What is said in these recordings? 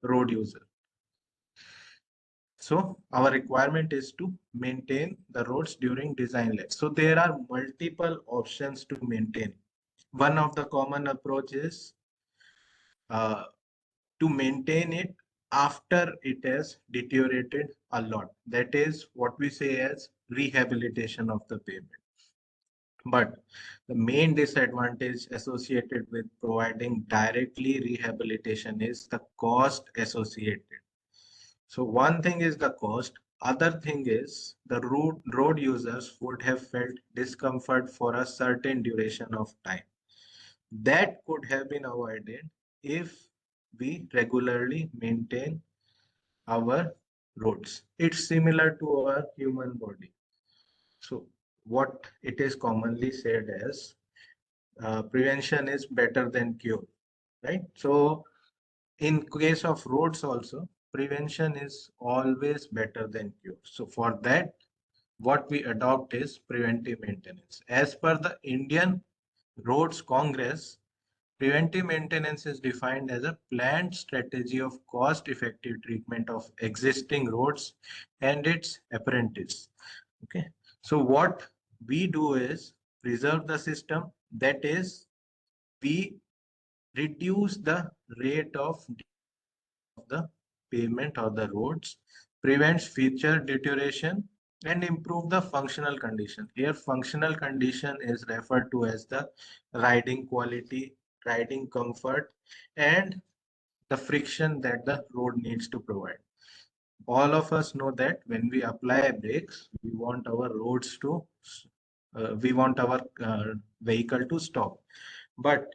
road user. So our requirement is to maintain the roads during design life. So there are multiple options to maintain. One of the common approach is uh, to maintain it after it has deteriorated a lot. That is what we say as rehabilitation of the pavement. But the main disadvantage associated with providing directly rehabilitation is the cost associated. So one thing is the cost. Other thing is the road users would have felt discomfort for a certain duration of time. That could have been avoided if we regularly maintain our roads. It's similar to our human body. So what it is commonly said as prevention is better than cure, right? So in case of roads also, prevention is always better than cure. So for that, what we adopt is preventive maintenance. As per the Indian Roads Congress, preventive maintenance is defined as a planned strategy of cost-effective treatment of existing roads and its appurtenances. Okay, so what we do is preserve the system. That is, we reduce the rate of the pavement or the roads, prevents future deterioration, and improve the functional condition. Here, functional condition is referred to as the riding quality, riding comfort, and the friction that the road needs to provide. All of us know that when we apply brakes, we want our roads to, we want our vehicle to stop. But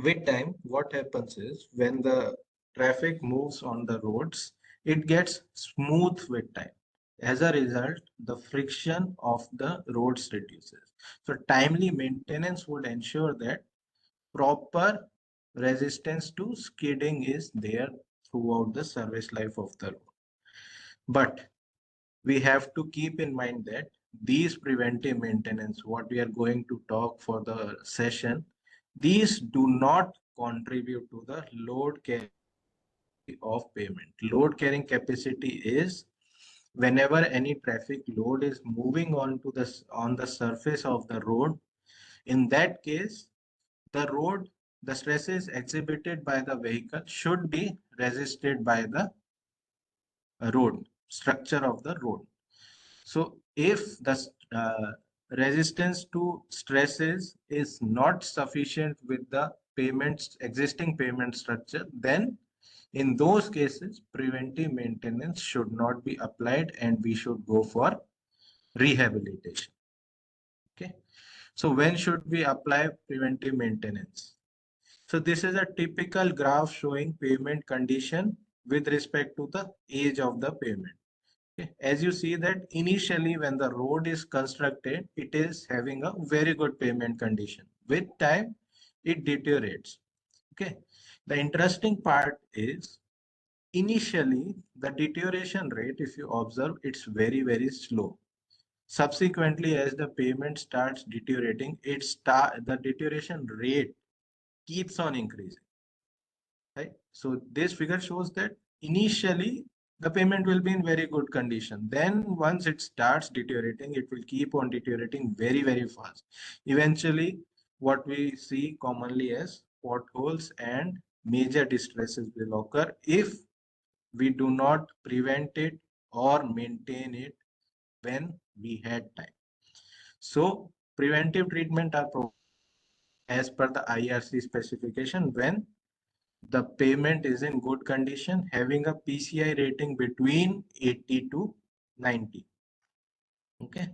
with time, what happens is when the traffic moves on the roads, it gets smooth with time. As a result, the friction of the roads reduces. So timely maintenance would ensure that proper resistance to skidding is there throughout the service life of the road. But we have to keep in mind that these preventive maintenance, what we are going to talk for the session, these do not contribute to the load carrying of pavement. Load carrying capacity is whenever any traffic load is moving on the surface of the road. In that case, the stresses exhibited by the vehicle should be resisted by the road, structure of the road. So if the resistance to stresses is not sufficient with the existing pavement structure, then in those cases, preventive maintenance should not be applied and we should go for rehabilitation. Okay. So when should we apply preventive maintenance? So this is a typical graph showing pavement condition with respect to the age of the pavement. Okay. As you see that initially when the road is constructed, it is having a very good pavement condition. With time, it deteriorates. Okay. The interesting part is initially the deterioration rate, if you observe, it's very, very slow. Subsequently, as the pavement starts deteriorating, the deterioration rate keeps on increasing. Right? So this figure shows that initially the pavement will be in very good condition. Then once it starts deteriorating, it will keep on deteriorating very, very fast. Eventually, what we see commonly as potholes and major distresses will occur if we do not prevent it or maintain it when we had time. So preventive treatment are provided as per the IRC specification when the pavement is in good condition, having a PCI rating between 80 to 90. Okay.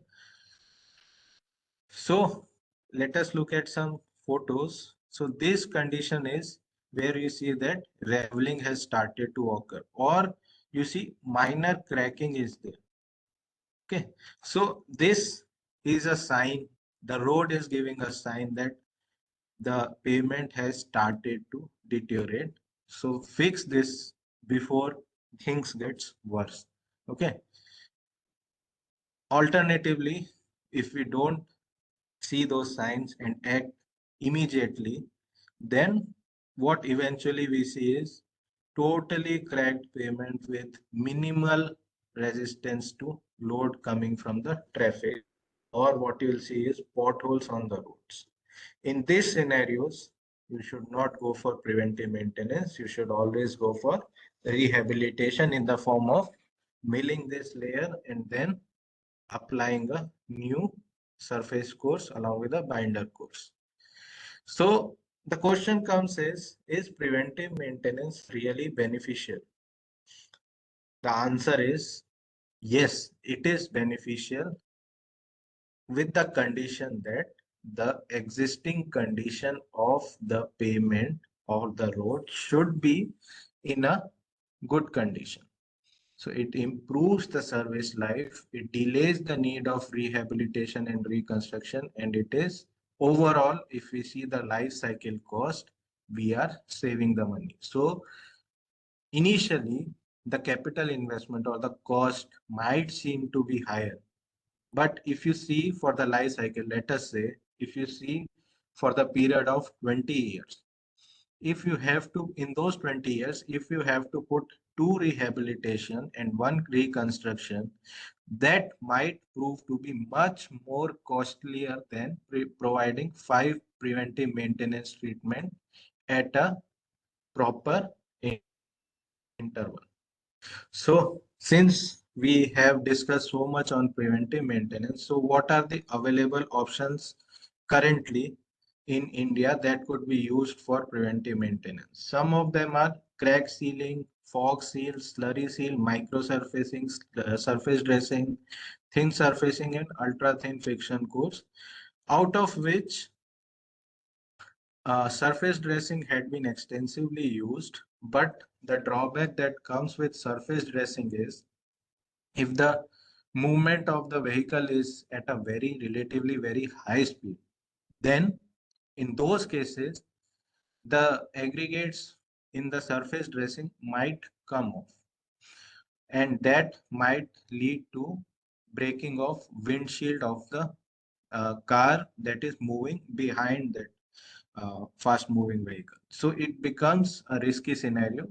So let us look at some photos. So this condition is where you see that raveling has started to occur, or you see minor cracking is there. Okay. So this is a sign, the road is giving a sign that the pavement has started to deteriorate. So fix this before things gets worse. Okay. Alternatively, if we don't see those signs and act immediately, then what eventually we see is totally cracked pavement with minimal resistance to load coming from the traffic, or what you will see is potholes on the roads. In these scenarios, you should not go for preventive maintenance. You should always go for rehabilitation in the form of milling this layer and then applying a new surface course along with a binder course. So the question comes is preventive maintenance really beneficial? The answer is yes, it is beneficial with the condition that the existing condition of the pavement or the road should be in a good condition. So it improves the service life, it delays the need of rehabilitation and reconstruction, and it is overall, if we see the life cycle cost, we are saving the money. So initially, the capital investment or the cost might seem to be higher. But if you see for the life cycle, let us say, if you see for the period of 20 years, if you have to, in those 20 years, if you have to put two rehabilitation and one reconstruction, that might prove to be much more costlier than providing five preventive maintenance treatment at a proper interval. So, since we have discussed so much on preventive maintenance, so what are the available options currently in India that could be used for preventive maintenance? Some of them are crack sealing, fog seal, slurry seal, microsurfacing, surface dressing, thin surfacing, and ultra thin friction course, out of which surface dressing had been extensively used, but the drawback that comes with surface dressing is if the movement of the vehicle is at a very relatively very high speed, then in those cases, the aggregates in the surface dressing might come off, and that might lead to breaking of windshield of the car that is moving behind that fast moving vehicle. So it becomes a risky scenario.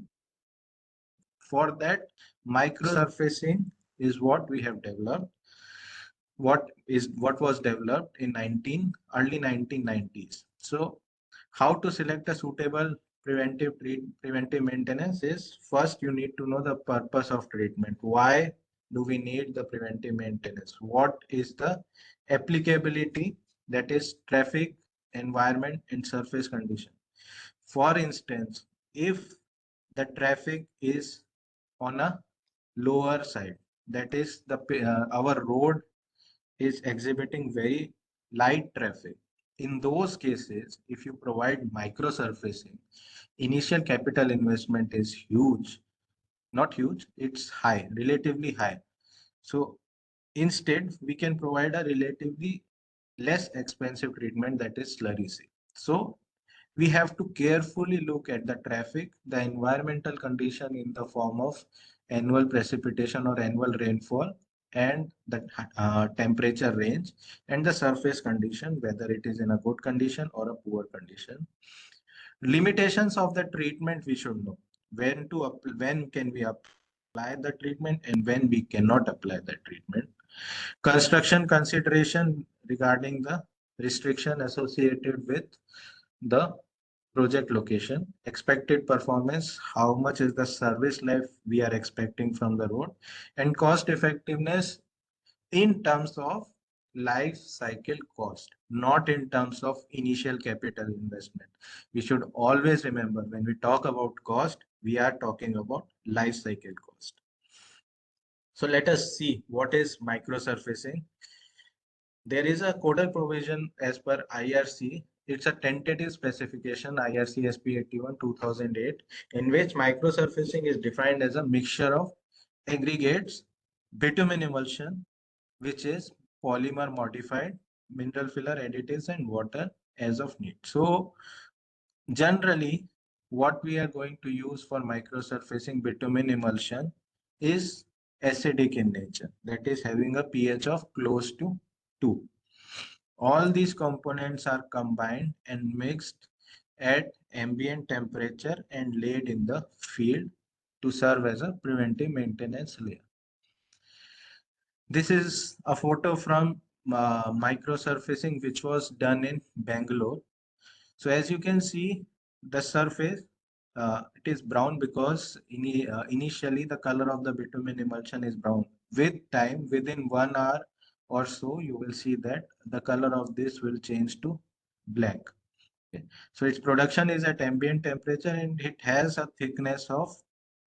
For that, microsurfacing is what we have developed. What was developed in early 1990s. So how to select a suitable preventive maintenance is, first you need to know the purpose of treatment. Why do we need the preventive maintenance? What is the applicability, that is traffic, environment, and surface condition? For instance, if the traffic is on a lower side, that is our road is exhibiting very light traffic. In those cases, if you provide microsurfacing, initial capital investment is huge. Not huge, it's high, relatively high. So instead, we can provide a relatively less expensive treatment, that is slurry seal. So we have to carefully look at the traffic, the environmental condition in the form of annual precipitation or annual rainfall, and the temperature range, and the surface condition, whether it is in a good condition or a poor condition. Limitations of the treatment we should know. When can we apply the treatment and when we cannot apply the treatment. Construction consideration regarding the restriction associated with the project location, expected performance, how much is the service life we are expecting from the road, and cost effectiveness in terms of life cycle cost, not in terms of initial capital investment. We should always remember, when we talk about cost, we are talking about life cycle cost. So let us see what is microsurfacing. There is a codal provision as per IRC. It's a tentative specification, IRC SP 81 2008, in which microsurfacing is defined as a mixture of aggregates, bitumen emulsion, which is polymer modified, mineral filler additives, and water as of need. So generally, what we are going to use for microsurfacing bitumen emulsion is acidic in nature, that is having a pH of close to 2. All these components are combined and mixed at ambient temperature and laid in the field to serve as a preventive maintenance layer. This is a photo from microsurfacing which was done in Bangalore. So as you can see, the surface, it is brown because initially the color of the bitumen emulsion is brown. With time, within 1 hour or so, you will see that the color of this will change to black. Okay. So its production is at ambient temperature and it has a thickness of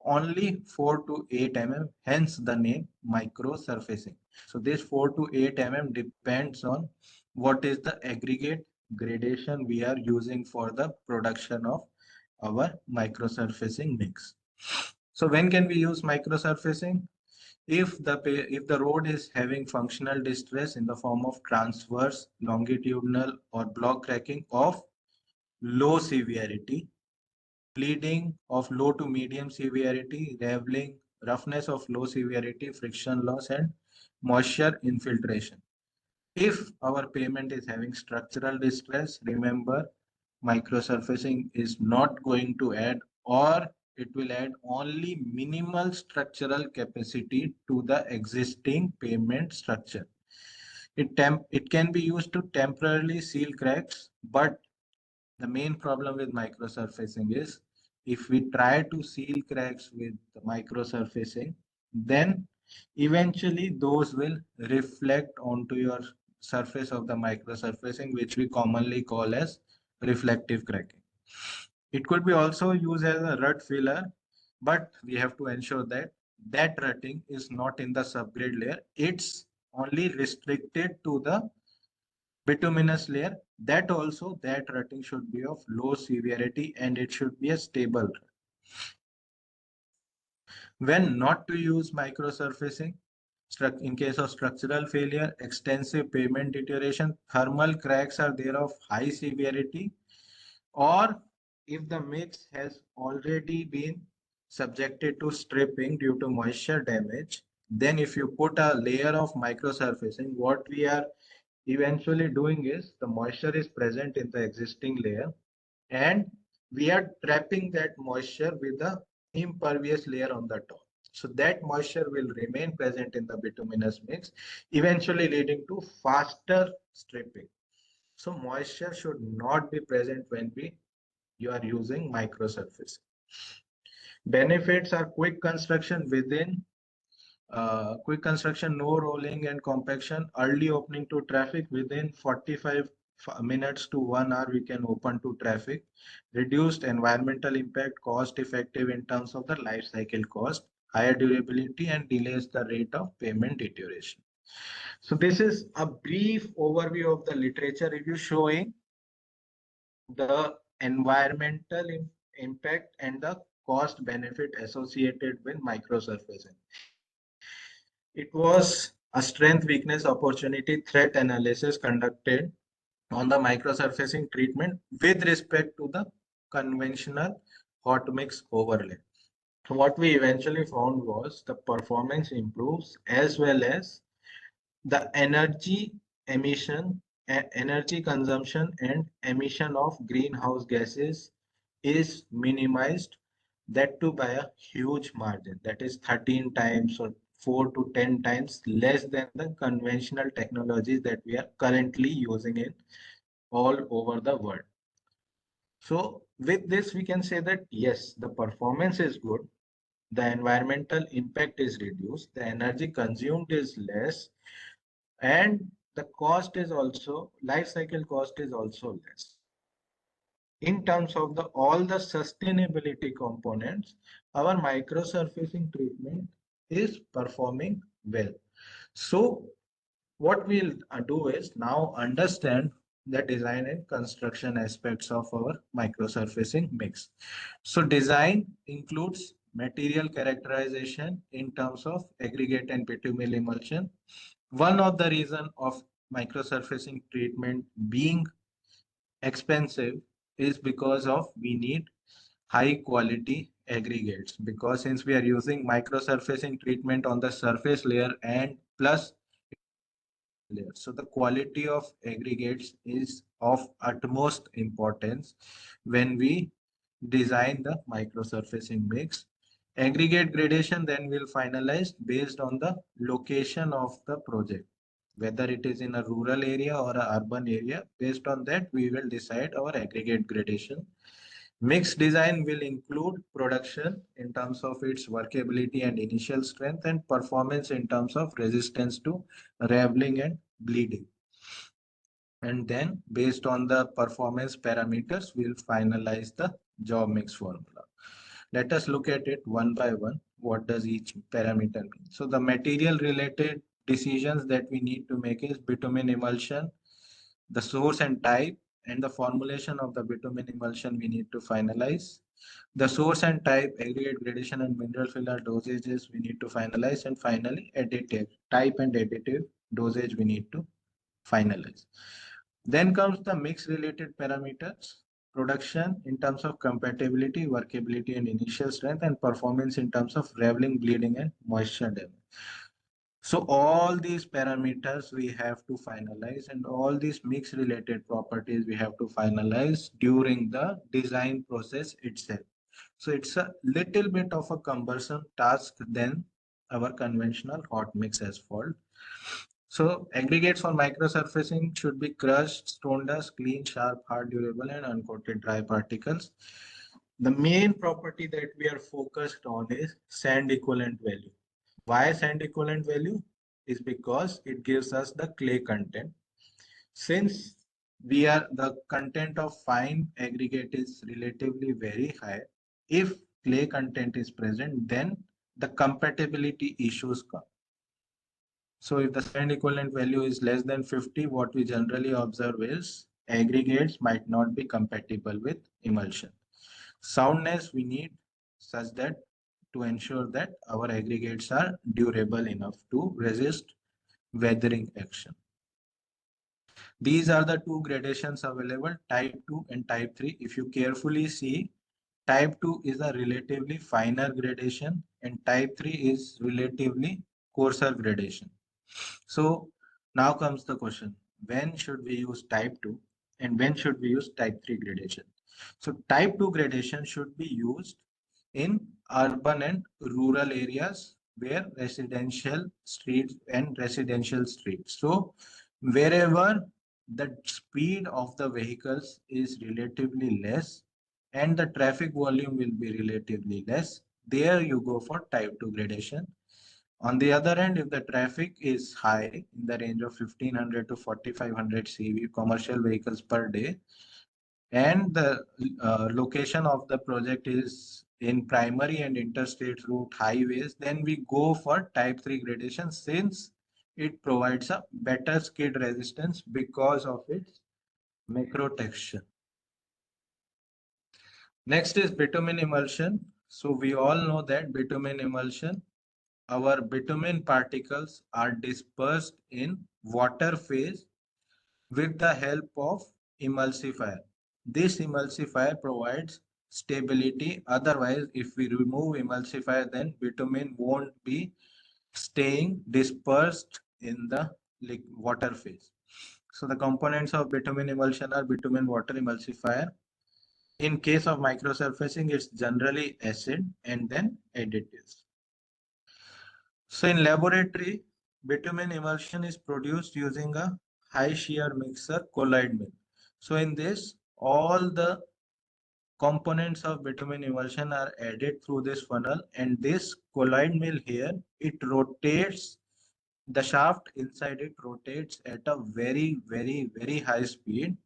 only 4 to 8 mm, hence the name microsurfacing. So this 4 to 8 mm depends on what is the aggregate gradation we are using for the production of our microsurfacing mix. So when can we use microsurfacing? If the road is having functional distress in the form of transverse, longitudinal, or block cracking of low severity, bleeding of low to medium severity, raveling, roughness of low severity, friction loss, and moisture infiltration. If our pavement is having structural distress, remember microsurfacing is not going to add, or it will add only minimal structural capacity to the existing pavement structure. It can be used to temporarily seal cracks, but the main problem with microsurfacing is if we try to seal cracks with the microsurfacing, then eventually those will reflect onto your surface of the microsurfacing, which we commonly call as reflective cracking. It could be also used as a rut filler, but we have to ensure that that rutting is not in the subgrade layer. It's only restricted to the bituminous layer. That also, that rutting should be of low severity and it should be a stable. When not to use microsurfacing, in case of structural failure, extensive pavement deterioration, thermal cracks are there of high severity, or if the mix has already been subjected to stripping due to moisture damage, then if you put a layer of microsurfacing, what we are eventually doing is the moisture is present in the existing layer and we are trapping that moisture with the impervious layer on the top. So that moisture will remain present in the bituminous mix, eventually leading to faster stripping. So moisture should not be present when you are using microsurface. Benefits are quick construction, no rolling and compaction, early opening to traffic within 45 minutes to 1 hour we can open to traffic, reduced environmental impact, cost effective in terms of the life cycle cost, higher durability and delays the rate of payment deterioration. So this is a brief overview of the literature review showing the environmental impact and the cost benefit associated with microsurfacing. It was a strength, weakness, opportunity, threat analysis conducted on the microsurfacing treatment with respect to the conventional hot mix overlay. So what we eventually found was the performance improves as well as the energy consumption and emission of greenhouse gases is minimized, that too by a huge margin, that is 13 times or 4 to 10 times less than the conventional technologies that we are currently using in all over the world. So with this, we can say that yes, the performance is good, the environmental impact is reduced, the energy consumed is less, and the cost is also, life cycle cost is also less. In terms of all the sustainability components, our microsurfacing treatment is performing well. So what we'll do is now understand the design and construction aspects of our microsurfacing mix. So design includes material characterization in terms of aggregate and bitumen emulsion. One of the reason of microsurfacing treatment being expensive is because of we need high quality aggregates, because since we are using microsurfacing treatment on the surface layer and plus layer. So the quality of aggregates is of utmost importance when we design the microsurfacing mix. Aggregate gradation then will finalize based on the location of the project, whether it is in a rural area or a urban area. Based on that, we will decide our aggregate gradation. Mix design will include production in terms of its workability and initial strength, and performance in terms of resistance to raveling and bleeding. And then based on the performance parameters, we'll finalize the job mix formula. Let us look at it one by one. What does each parameter mean? So the material related decisions that we need to make is bitumen emulsion, the source and type, and the formulation of the bitumen emulsion we need to finalize. The source and type, aggregate gradation and mineral filler dosages we need to finalize. And finally, additive type and additive dosage we need to finalize. Then comes the mix related parameters, production in terms of compatibility, workability and initial strength, and performance in terms of raveling, bleeding and moisture damage. So all these parameters we have to finalize, and all these mix related properties we have to finalize during the design process itself. So it's a little bit of a cumbersome task than our conventional hot mix asphalt. So aggregates for microsurfacing should be crushed, stone dust, clean, sharp, hard, durable, and uncoated dry particles. The main property that we are focused on is sand equivalent value. Why sand equivalent value? Is because it gives us the clay content. Since the content of fine aggregate is relatively very high, if clay content is present, then the compatibility issues come. So if the sand equivalent value is less than 50, what we generally observe is aggregates might not be compatible with emulsion. Soundness we need such that to ensure that our aggregates are durable enough to resist weathering action. These are the two gradations available, type 2 and type 3. If you carefully see, type 2 is a relatively finer gradation and type 3 is relatively coarser gradation. So now comes the question, when should we use type 2 and when should we use type 3 gradation? So type 2 gradation should be used in urban and rural areas where residential streets and residential streets. So wherever the speed of the vehicles is relatively less and the traffic volume will be relatively less, there you go for type 2 gradation. On the other hand, if the traffic is high in the range of 1500 to 4500 CV commercial vehicles per day, and the location of the project is in primary and interstate route highways, then we go for type 3 gradation since it provides a better skid resistance because of its macro texture. Next is bitumen emulsion. So we all know that bitumen emulsion, our bitumen particles are dispersed in water phase with the help of emulsifier. This emulsifier provides stability. Otherwise, if we remove emulsifier, then bitumen won't be staying dispersed in the water phase. So the components of bitumen emulsion are bitumen water emulsifier. In case of microsurfacing, it's generally acid and then additives. So in laboratory, bitumen emulsion is produced using a high shear mixer colloid mill. So in this, all the components of bitumen emulsion are added through this funnel, and this colloid mill here, it rotates, the shaft inside it rotates at a very high speed,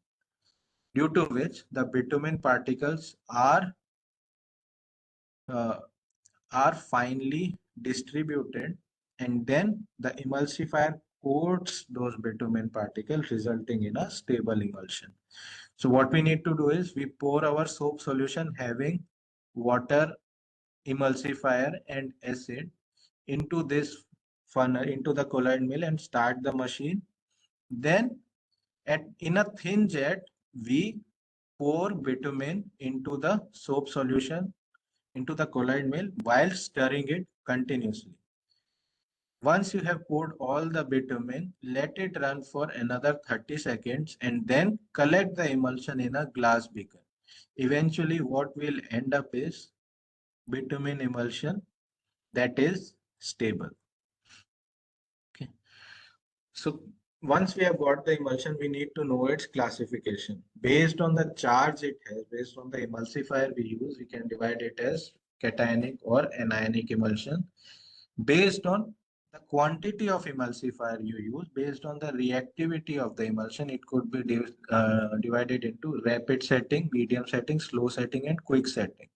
due to which the bitumen particles uh, are finely distributed, and then the emulsifier coats those bitumen particles, resulting in a stable emulsion. So what we need to do is we pour our soap solution having water, emulsifier and acid into this funnel, into the colloid mill, and start the machine. Then in a thin jet, we pour bitumen into the soap solution into the colloid mill while stirring it continuously. Once you have poured all the bitumen, let it run for another 30 seconds and then collect the emulsion in a glass beaker. Eventually, what will end up is bitumen emulsion that is stable. Okay. So once we have got the emulsion, we need to know its classification. Based on the charge it has, based on the emulsifier we use, we can divide it as cationic or anionic emulsion. Based on the quantity of emulsifier you use, based on the reactivity of the emulsion, it could be divided into rapid setting, medium setting, slow setting, and quick setting.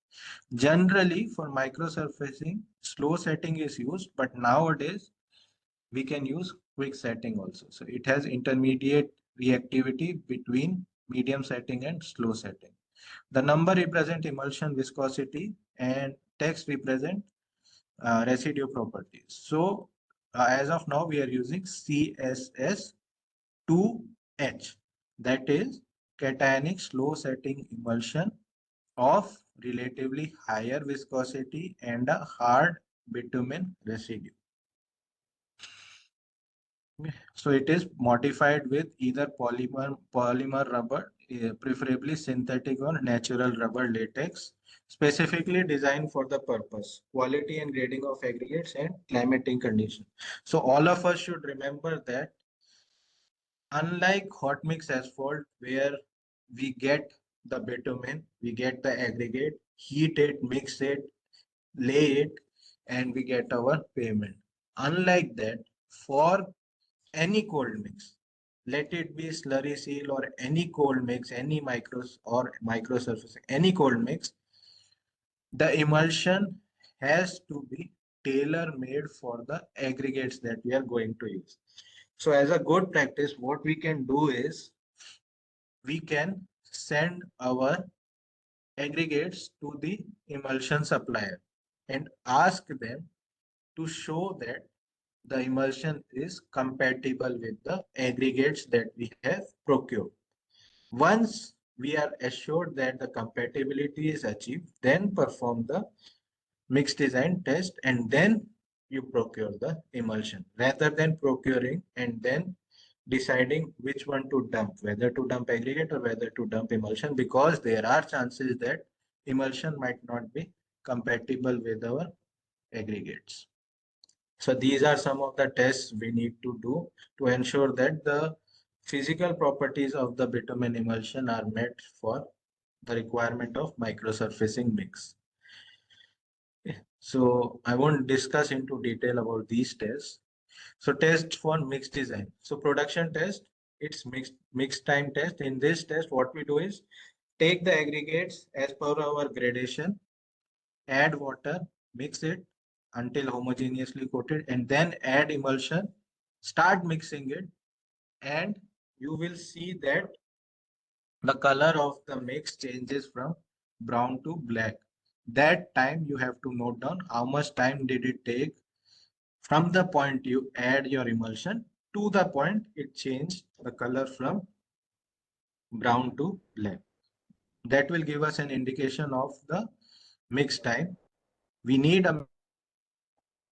Generally, for microsurfacing, slow setting is used, but nowadays we can use quick setting also. So it has intermediate reactivity between medium setting and slow setting. The number represent emulsion viscosity and text represent residue properties. So as of now, we are using CSS2H, that is cationic slow setting emulsion of relatively higher viscosity and a hard bitumen residue. So it is modified with either polymer rubber, preferably synthetic or natural rubber latex, specifically designed for the purpose, quality and grading of aggregates and climatic conditions. So all of us should remember that unlike hot mix asphalt, where we get the bitumen, we get the aggregate, heat it, mix it, lay it, and we get our payment. Unlike that, for any cold mix, let it be slurry seal or any cold mix, any micros or microsurfacing, any cold mix, the emulsion has to be tailor made for the aggregates that we are going to use. So as a good practice, what we can do is we can send our aggregates to the emulsion supplier and ask them to show that the emulsion is compatible with the aggregates that we have procured. Once we are assured that the compatibility is achieved, then perform the mix design test and then you procure the emulsion rather than procuring and then deciding which one to dump, whether to dump aggregate or whether to dump emulsion, because there are chances that emulsion might not be compatible with our aggregates. So these are some of the tests we need to do to ensure that the physical properties of the bitumen emulsion are met for the requirement of microsurfacing mix. So I won't discuss into detail about these tests. So test for mix design. So production test, it's mix time test. In this test, what we do is take the aggregates as per our gradation, add water, mix it until homogeneously coated, and then add emulsion, start mixing it, and you will see that the color of the mix changes from brown to black. That time you have to note down how much time did it take from the point you add your emulsion to the point it changed the color from brown to black. That will give us an indication of the mix time. We need a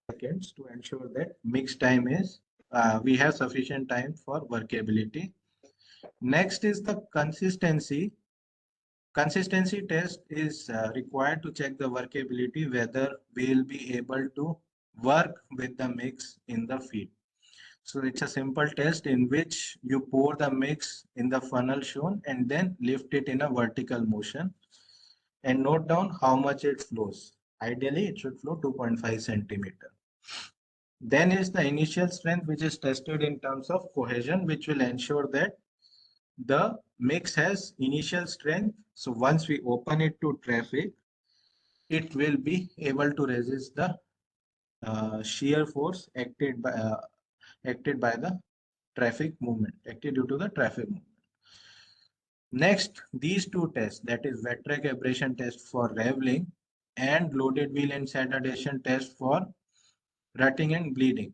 seconds to ensure that mix time is we have sufficient time for workability. Next is the consistency. Consistency test is required to check the workability, whether we'll be able to work with the mix in the feed. So it's a simple test in which you pour the mix in the funnel shown and then lift it in a vertical motion and note down how much it flows. Ideally, it should flow 2.5 centimeter. Then is the initial strength, which is tested in terms of cohesion, which will ensure that the mix has initial strength. So once we open it to traffic, it will be able to resist the shear force acted by the traffic movement, acted due to the traffic movement. Next, these two tests, that is wet rack abrasion test for raveling and loaded wheel and sand adhesion test for rutting and bleeding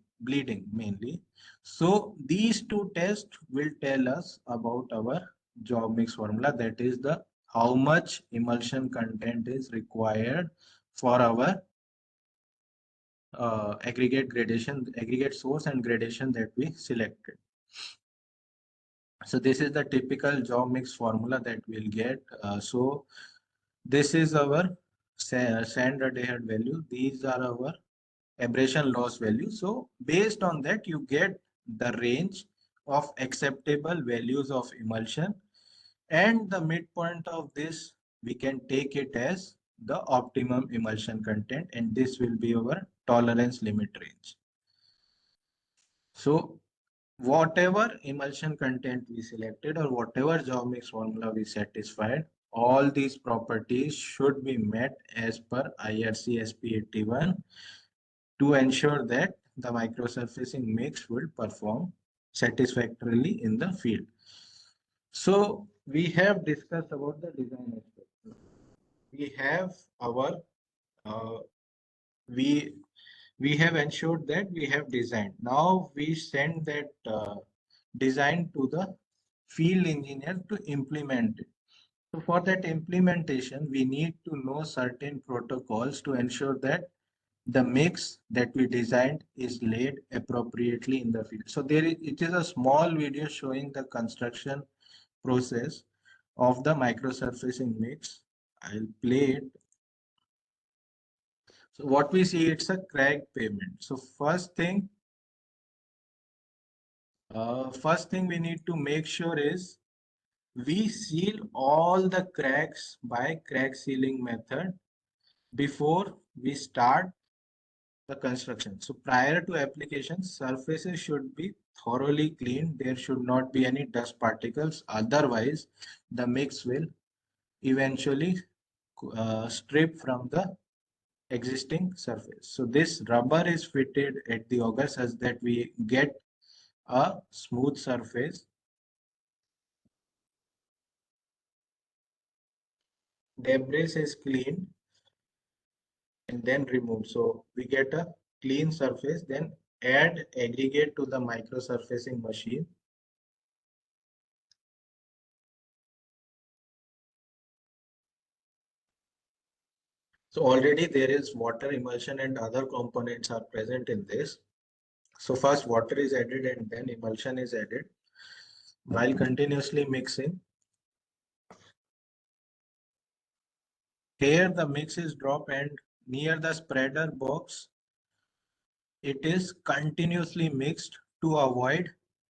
mainly. So these two tests will tell us about our job mix formula, that is the how much emulsion content is required for our aggregate source and gradation that we selected. So this is the typical job mix formula that we'll get. So this is our sand adhered value. These are our abrasion loss value. So based on that, you get the range of acceptable values of emulsion, and the midpoint of this, we can take it as the optimum emulsion content, and this will be our tolerance limit range. So whatever emulsion content we selected or whatever job mix formula we satisfied, all these properties should be met as per IRC SP81 to ensure that the microsurfacing mix will perform satisfactorily in the field. So we have discussed about the design aspect. We have our uh, we we have ensured that we have designed. Now we send that design to the field engineer to implement it. So for that implementation, we need to know certain protocols to ensure that the mix that we designed is laid appropriately in the field. So it is a small video showing the construction process of the microsurfacing mix. I'll play it. So what we see, it's a crack pavement. So first thing we need to make sure is we seal all the cracks by crack sealing method before we start the construction. So prior to application, surfaces should be thoroughly cleaned. There should not be any dust particles. Otherwise, the mix will eventually strip from the existing surface. So this rubber is fitted at the auger such that we get a smooth surface. Debris is cleaned and then removed. So we get a clean surface, then add aggregate to the microsurfacing machine. So already there is water emulsion and other components are present in this. So first water is added and then emulsion is added. While continuously mixing, here the mix is dropped and near the spreader box, it is continuously mixed to avoid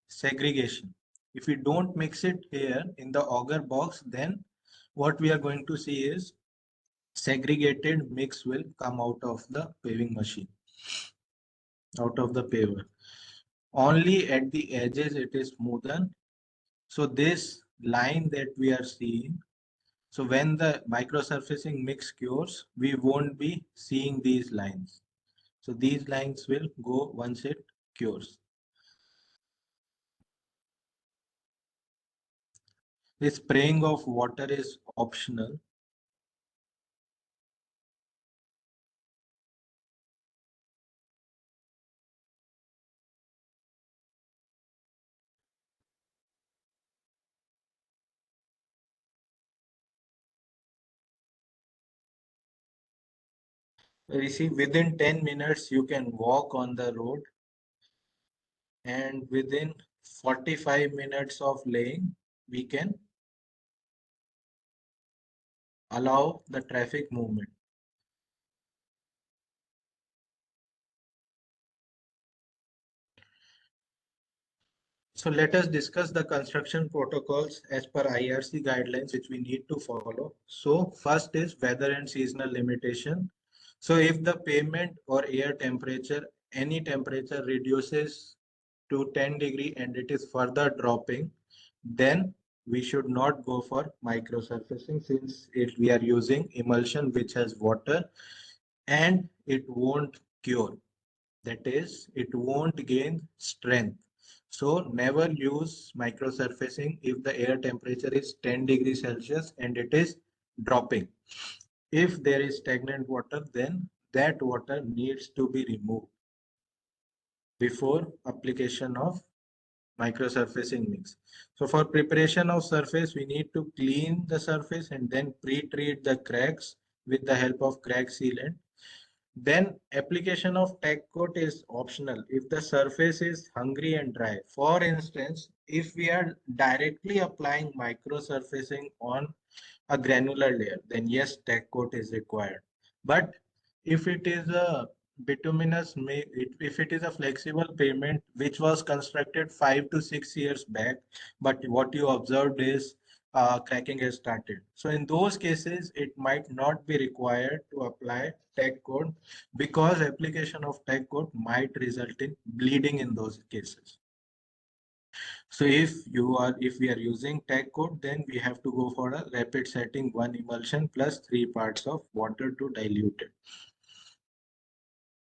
segregation. If we don't mix it here in the auger box, then what we are going to see is segregated mix will come out of the paving machine, out of the paver. Only at the edges it is smoothened. So this line that we are seeing, so when the microsurfacing mix cures, we won't be seeing these lines. So these lines will go once it cures. The spraying of water is optional. You see, within 10 minutes, you can walk on the road, and within 45 minutes of laying, we can allow the traffic movement. So let us discuss the construction protocols as per IRC guidelines, which we need to follow. So first is weather and seasonal limitation. So if the pavement or air temperature, any temperature reduces to 10 degree and it is further dropping, then we should not go for microsurfacing, since we are using emulsion which has water and it won't cure. That is, it won't gain strength. So never use microsurfacing if the air temperature is 10 degrees Celsius and it is dropping. If there is stagnant water, then that water needs to be removed before application of microsurfacing mix. So for preparation of surface, we need to clean the surface and then pre-treat the cracks with the help of crack sealant. Then application of tech coat is optional if the surface is hungry and dry. For instance, if we are directly applying microsurfacing on a granular layer, then yes, tech coat is required. But if it is a bituminous, if it is a flexible pavement which was constructed 5 to 6 years back, but what you observed is cracking has started. So in those cases, it might not be required to apply tech coat because application of tech coat might result in bleeding in those cases. So if we are using tech coat, then we have to go for a rapid setting 1 emulsion plus 3 parts of water to dilute it.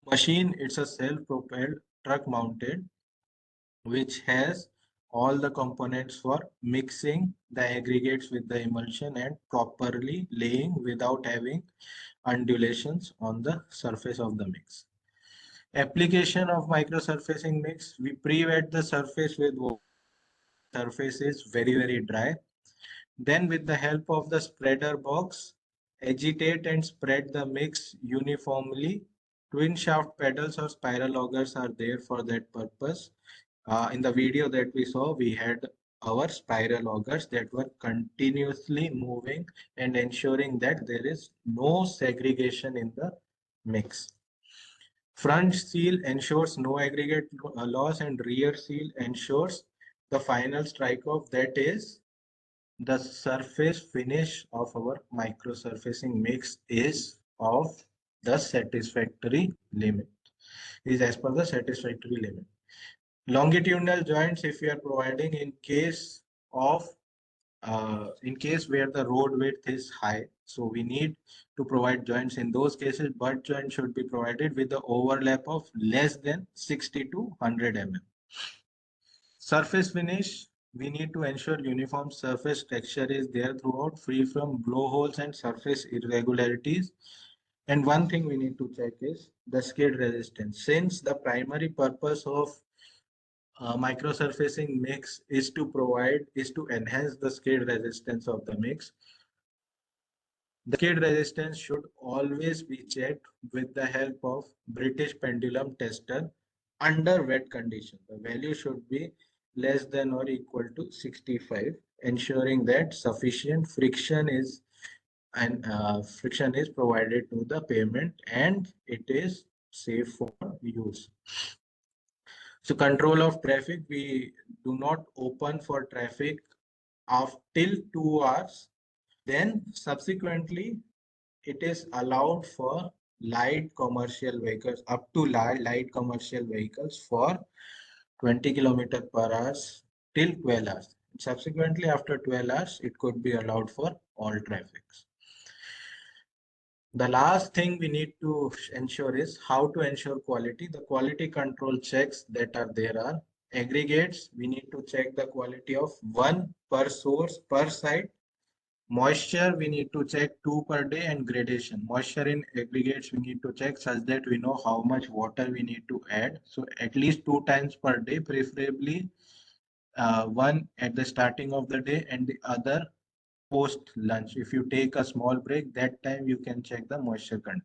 Machine, it's a self-propelled truck mounted, which has all the components for mixing the aggregates with the emulsion and properly laying without having undulations on the surface of the mix. Application of microsurfacing mix, we pre-wet the surface with water. Surface is very dry. Then with the help of the spreader box, agitate and spread the mix uniformly. Twin shaft pedals or spiral augers are there for that purpose. In the video that we saw, we had our spiral augers that were continuously moving and ensuring that there is no segregation in the mix. Front seal ensures no aggregate loss and rear seal ensures the final strike off, that is the surface finish of our microsurfacing mix is of the satisfactory limit, is as per the satisfactory limit. Longitudinal joints, if we are providing in case of in case where the road width is high, so we need to provide joints. In those cases, butt joint should be provided with the overlap of less than 60 to 100 mm. Surface finish, we need to ensure uniform surface texture is there throughout, free from blowholes and surface irregularities. And one thing we need to check is the skid resistance. Since the primary purpose of microsurfacing mix is to enhance the skid resistance of the mix. The skid resistance should always be checked with the help of British pendulum tester under wet condition. The value should be less than or equal to 65, ensuring that sufficient friction is provided to the pavement and it is safe for use. So control of traffic, we do not open for traffic till 2 hours. Then subsequently, it is allowed for light commercial vehicles, up to light commercial vehicles for 20 km per hour till 12 hours. Subsequently, after 12 hours, it could be allowed for all traffics. The last thing we need to ensure is how to ensure quality. The quality control checks that are there are aggregates. We need to check the quality of 1 per source per site. Moisture, we need to check 2 per day, and gradation. Moisture in aggregates, we need to check such that we know how much water we need to add. So at least 2 times per day, preferably one at the starting of the day and the other post lunch. If you take a small break, that time you can check the moisture content.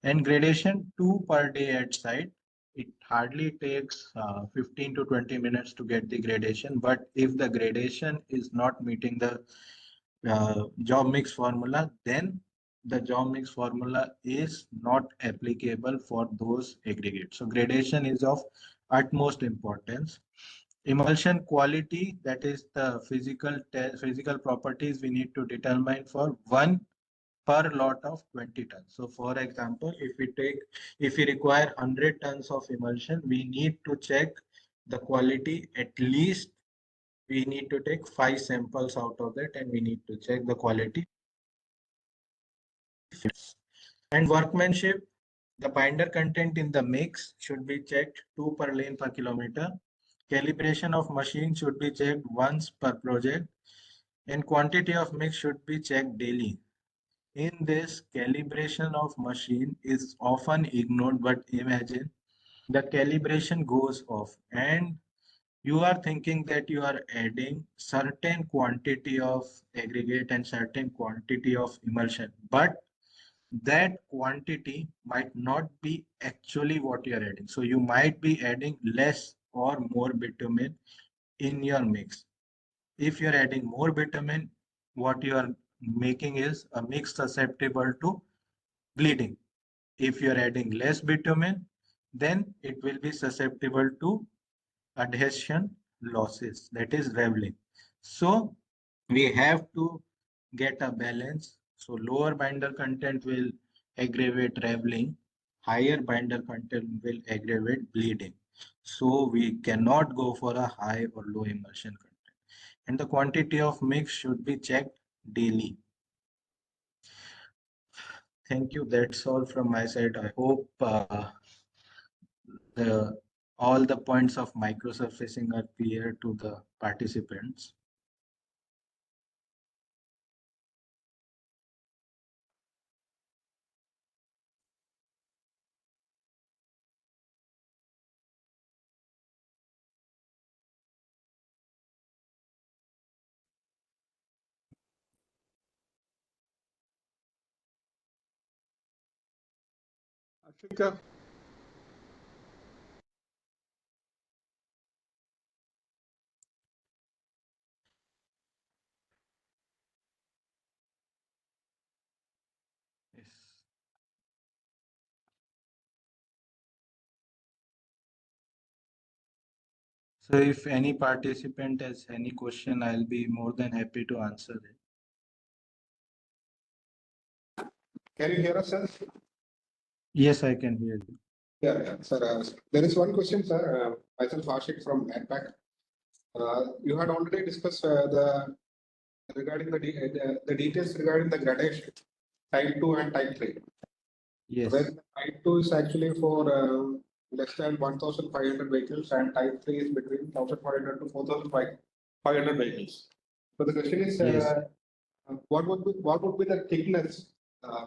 And gradation 2 per day at site. It hardly takes 15 to 20 minutes to get the gradation. But if the gradation is not meeting the job mix formula, then the job mix formula is not applicable for those aggregates. So gradation is of utmost importance. Emulsion quality, that is the physical properties we need to determine for 1 per lot of 20 tons. So for example, if we require 100 tons of emulsion, we need to check the quality. At least we need to take 5 samples out of that and we need to check the quality. And workmanship, the binder content in the mix should be checked 2 per lane per kilometer. Calibration of machine should be checked once per project, and quantity of mix should be checked daily. In this, calibration of machine is often ignored, but imagine the calibration goes off and you are thinking that you are adding certain quantity of aggregate and certain quantity of emulsion, but that quantity might not be actually what you're adding. So you might be adding less or more bitumen in your mix. If you're adding more bitumen, what you are making is a mix susceptible to bleeding. If you're adding less bitumen, then it will be susceptible to adhesion losses, that is raveling. So we have to get a balance. So lower binder content will aggravate raveling, higher binder content will aggravate bleeding. So we cannot go for a high or low emulsion content. And the quantity of mix should be checked daily. Thank you. That's all from my side. I hope the all the points of microsurfacing are clear to the participants. Ashika, Yes. So if any participant has any question, I'll be more than happy to answer it. can you hear us, sir? Yes, I can hear you. Yeah, sir. There is one question, sir. Myself, Ashik from NATPAC. You had already discussed the regarding the details regarding the gradation, type 2 and type 3. Where Yes, type 2 is actually for less than 1,500 vehicles and type 3 is between 1,500 to 4,500 vehicles. So the question is, yes. what would be the thickness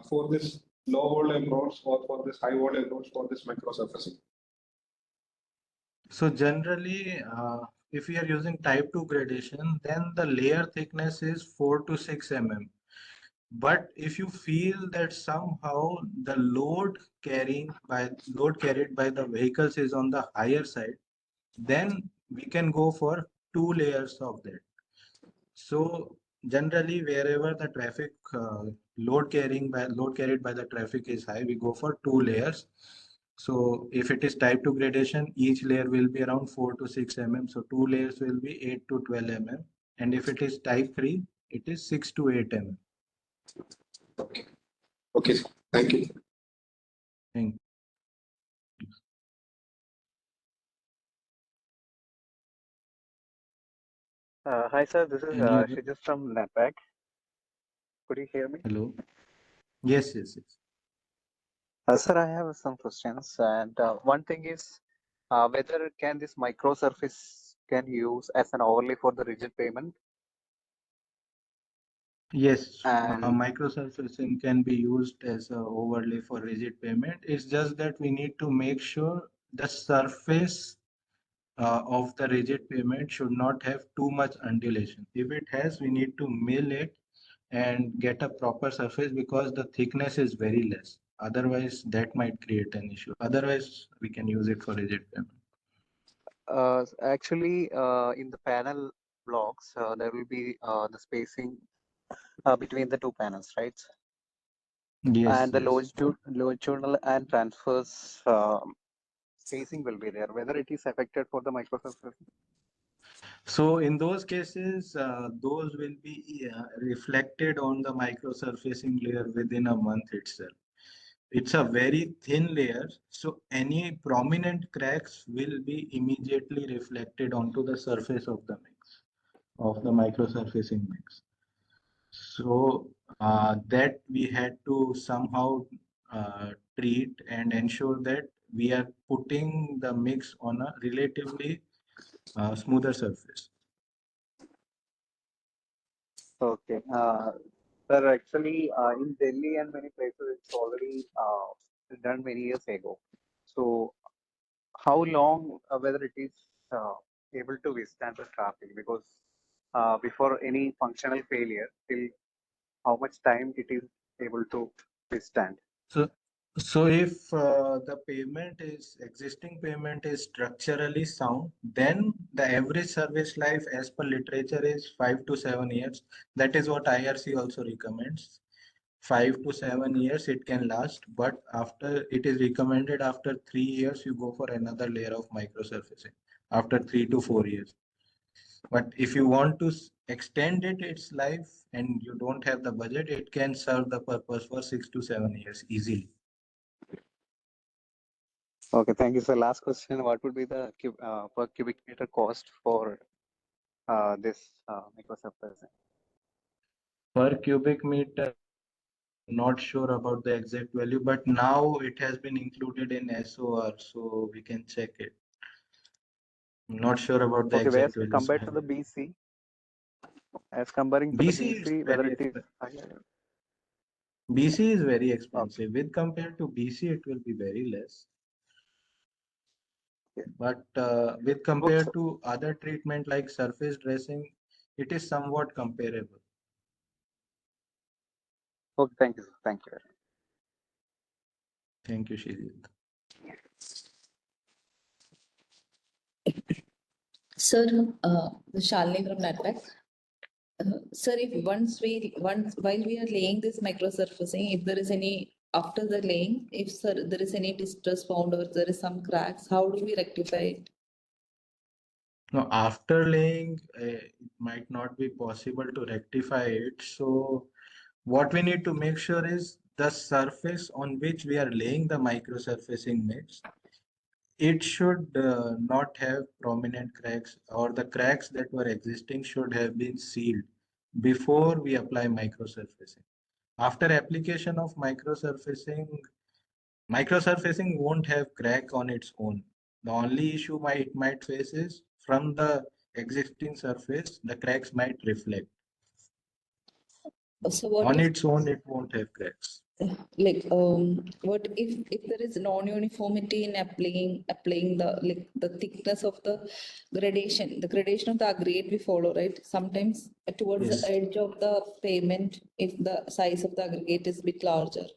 for this low volume roads or for this high volume roads for this microsurfacing? So generally, if we are using type 2 gradation, then the layer thickness is 4 to 6 mm. But if you feel that somehow the load carried by the vehicles is on the higher side, then we can go for two layers of that. So generally, wherever the traffic load carried by the traffic is high, we go for two layers. So if it is type 2 gradation, each layer will be around 4 to 6 mm. So two layers will be 8 to 12 mm. And if it is type 3, it is 6 to 8 mm. Okay. Okay, sir. Thank you. Thank Hi, sir. This is any other? Shijus from NAPAC. Could you hear me? Hello. Yes, yes, yes. Sir, I have some questions. And one thing is whether can this microsurface can use as an overlay for the rigid payment? Yes, And microsurfacing can be used as a overlay for rigid payment. It's just that we need to make sure the surface of the rigid payment should not have too much undulation. If it has, we need to mill it and get a proper surface because the thickness is very less. Otherwise, that might create an issue. Otherwise, we can use it for rigid payment. actually, in the panel blocks, there will be the spacing between the two panels, right? Yes, And the yes. longitudinal and transverse spacing will be there. Whether it is affected for the microsurface? So in those cases, those will be reflected on the microsurfacing layer within a month itself. It's a very thin layer, so any prominent cracks will be immediately reflected onto the surface of the mix, of the microsurfacing mix. So that we had to somehow treat and ensure that we are putting the mix on a relatively smoother surface. Okay. Sir, actually, in Delhi and many places, it's already done many years ago. So, how long, whether it is uh, able to withstand the traffic? Because before any functional failure, till how much time it is able to? please stand. So if the existing pavement is structurally sound, then the average service life as per literature is 5 to 7 years. That is what IRC also recommends. 5 to 7 years it can last, but after it is recommended after 3 years you go for another layer of microsurfacing after 3 to 4 years. But if you want to extend its life and you don't have the budget, it can serve the purpose for 6 to 7 years easily. Okay, thank you, sir. Last question: what would be the per cubic meter cost for this microsurfacing? Per cubic meter, not sure about the exact value, but now it has been included in SOR, so we can check it. Not sure about the Okay, whereas exact values. compared to the BC, as comparing to the BC is BC, whether very it is expensive. BC is very okay. expensive. With compared to BC, it will be very less. Okay. But with Good, compared sir. to other treatment like surface dressing, it is somewhat comparable. Okay, thank you, sir. Thank you. Thank you, Shijit. Sir, Shalini from NATPAC. Sir, if once while we are laying this microsurfacing, if there is any after the laying, if sir there is any distress found or there is some cracks, how do we rectify it? Now, after laying, it might not be possible to rectify it. So, what we need to make sure is the surface on which we are laying the microsurfacing mix, it should not have prominent cracks, or the cracks that were existing should have been sealed before we apply microsurfacing. After application of microsurfacing won't have crack on its own. The only issue it might face is from the existing surface, the cracks might reflect. So what On if its own, it won't have cracks. what if there is non-uniformity in applying the thickness of the gradation of the aggregate we follow, right? Sometimes towards the Yes. edge of the pavement, if the size of the aggregate is bit larger.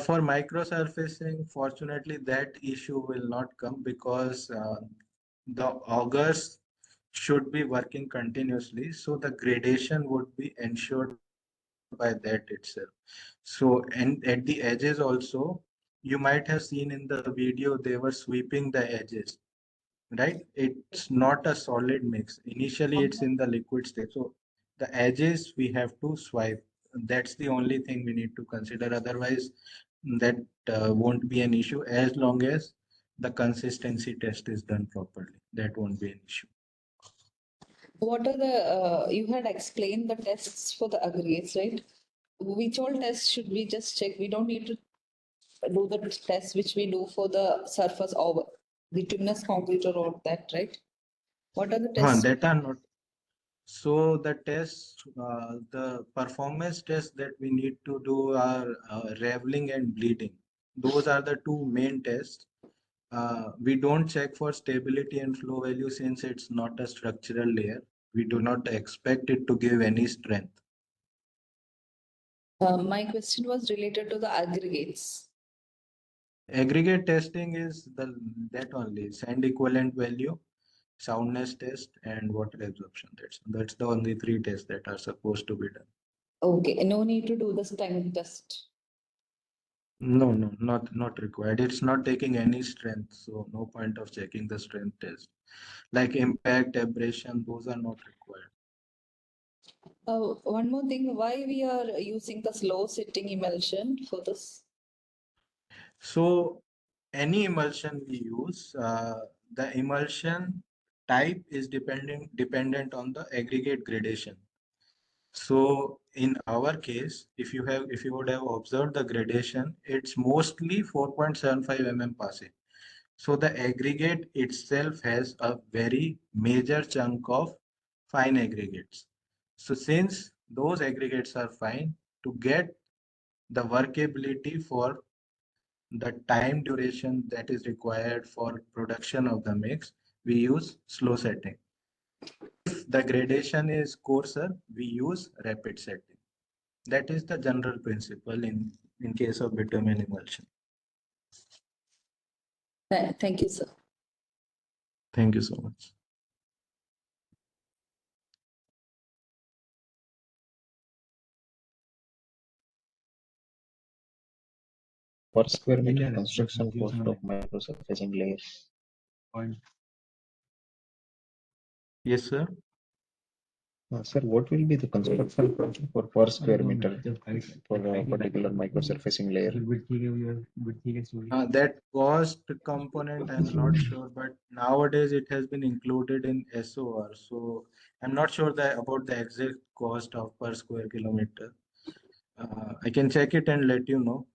For microsurfacing, fortunately, that issue will not come because the augers should be working continuously. So the gradation would be ensured by that itself. So, and at the edges also, you might have seen in the video, they were sweeping the edges, right? It's not a solid mix. Initially, it's in the liquid state. So the edges we have to swipe. That's the only thing we need to consider. Otherwise, that won't be an issue as long as the consistency test is done properly. That won't be an issue. What are you had explained the tests for the aggregates, right? Which all tests should we just check? We don't need to do the tests which we do for the surface over bituminous concrete or all that, right? What are the tests? That are not. So the tests, the performance tests that we need to do are raveling and bleeding. Those are the two main tests. We don't check for stability and flow value since it's not a structural layer. We do not expect it to give any strength. My question was related to the aggregates. Aggregate testing is that only sand equivalent value, soundness test, and water absorption. That's the only three tests that are supposed to be done. Okay, no need to do the strength test. No, not required. It's not taking any strength, so no point of checking the strength test. Like impact, abrasion, those are not required. One more thing, why we are using the slow setting emulsion for this? So any emulsion we use, the emulsion type is dependent on the aggregate gradation. So in our case, if you would have observed the gradation, it's mostly 4.75 mm passing. So the aggregate itself has a very major chunk of fine aggregates. So since those aggregates are fine, to get the workability for the time duration that is required for production of the mix, we use slow setting. If the gradation is coarser, we use rapid setting. That is the general principle in case of bitumen emulsion. Thank you, sir. Thank you so much. Per square meter construction cost of microsurfacing layers. Yes, sir. Sir, what will be the construction cost for per square meter for a particular microsurfacing layer? That cost component, I'm not sure, but nowadays it has been included in SOR. So I'm not sure about the exact cost of per square kilometer. I can check it and let you know.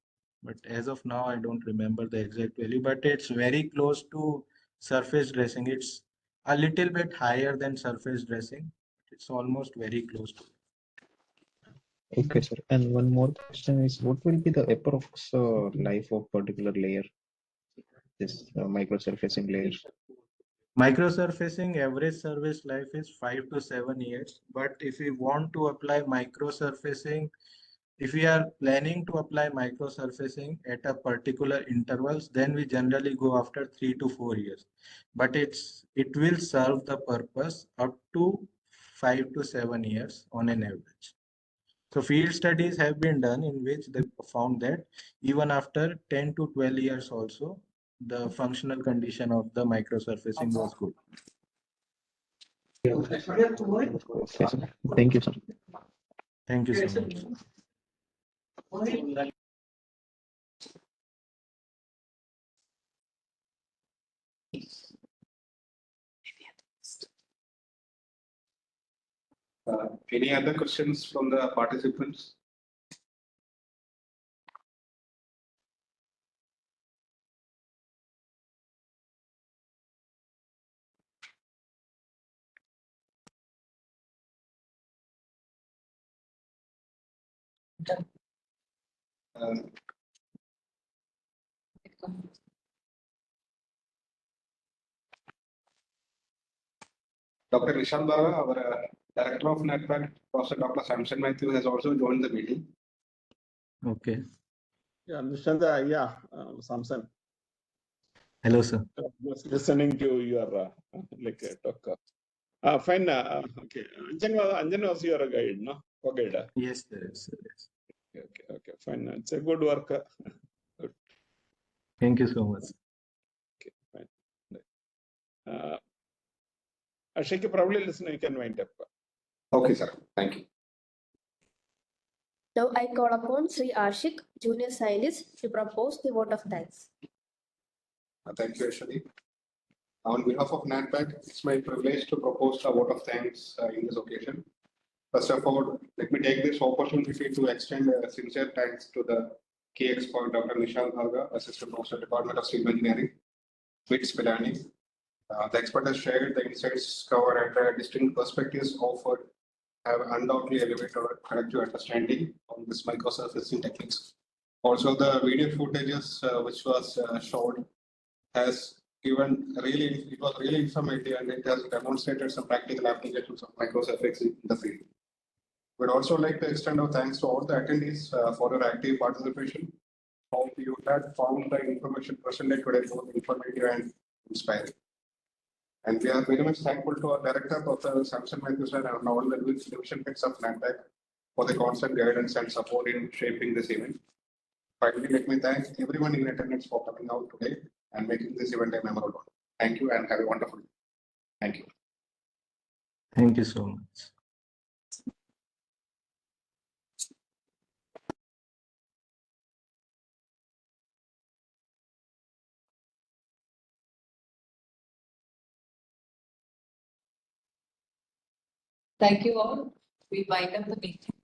But as of now, I don't remember the exact value, but it's very close to surface dressing. It's a little bit higher than surface dressing. It's almost very close to. Okay, sir. And one more question is, what will be the approx life of particular layer? This microsurfacing layer. Microsurfacing average service life is 5 to 7 years. But if we want to apply microsurfacing, if we are planning to apply microsurfacing at a particular intervals, then we generally go after 3 to 4 years. But it will serve the purpose up to 5 to 7 years on an average. So field studies have been done in which they found that even after 10 to 12 years also, the functional condition of the microsurfacing was good. Okay, sir. Thank you, sir. Thank you so much. Any other questions from the participants? Dr. Nishant Bhargava, our Director of NATPAC, Professor Dr. Samson Matthew has also joined the meeting. Okay. Yeah, Nishant, Samson. Hello, sir. Just listening to your talk. Fine. Okay. Anjan was your guide, no? Co-guide. Yes, sir. Yes, sir. Yes. Okay. Fine. It's a good work. Good. Thank you so much. Okay. Fine. Ashik, you probably listen. You can wind up. Okay, sir. Thank you. Now I call upon Sri Ashik, Junior Scientist, to propose the vote of thanks. Thank you, Ashwini. On behalf of NATPAC, it's my privilege to propose a vote of thanks in this occasion. First of all, let me take this opportunity to extend sincere thanks to the key expert, Dr. Nishant Bhargava, Assistant Professor, Department of Civil Engineering, BITS Pilani. The expert has shared the insights covered and distinct perspectives offered have undoubtedly elevated our collective understanding on this microsurfacing techniques. Also, the video footages which was showed has given it was really informative and it has demonstrated some practical applications of microsurfacing in the field. We'd also like to extend our thanks to all the attendees for your active participation. Hope you had found the information presented today both informative and inspiring. And we are very much thankful to our director, Dr. Samson Matthew, and all the division heads of NATPAC for the constant guidance and support in shaping this event. Finally, let me thank everyone in attendance for coming out today and making this event a memorable one. Thank you and have a wonderful day. Thank you. Thank you so much. Thank you all. We wind up the meeting.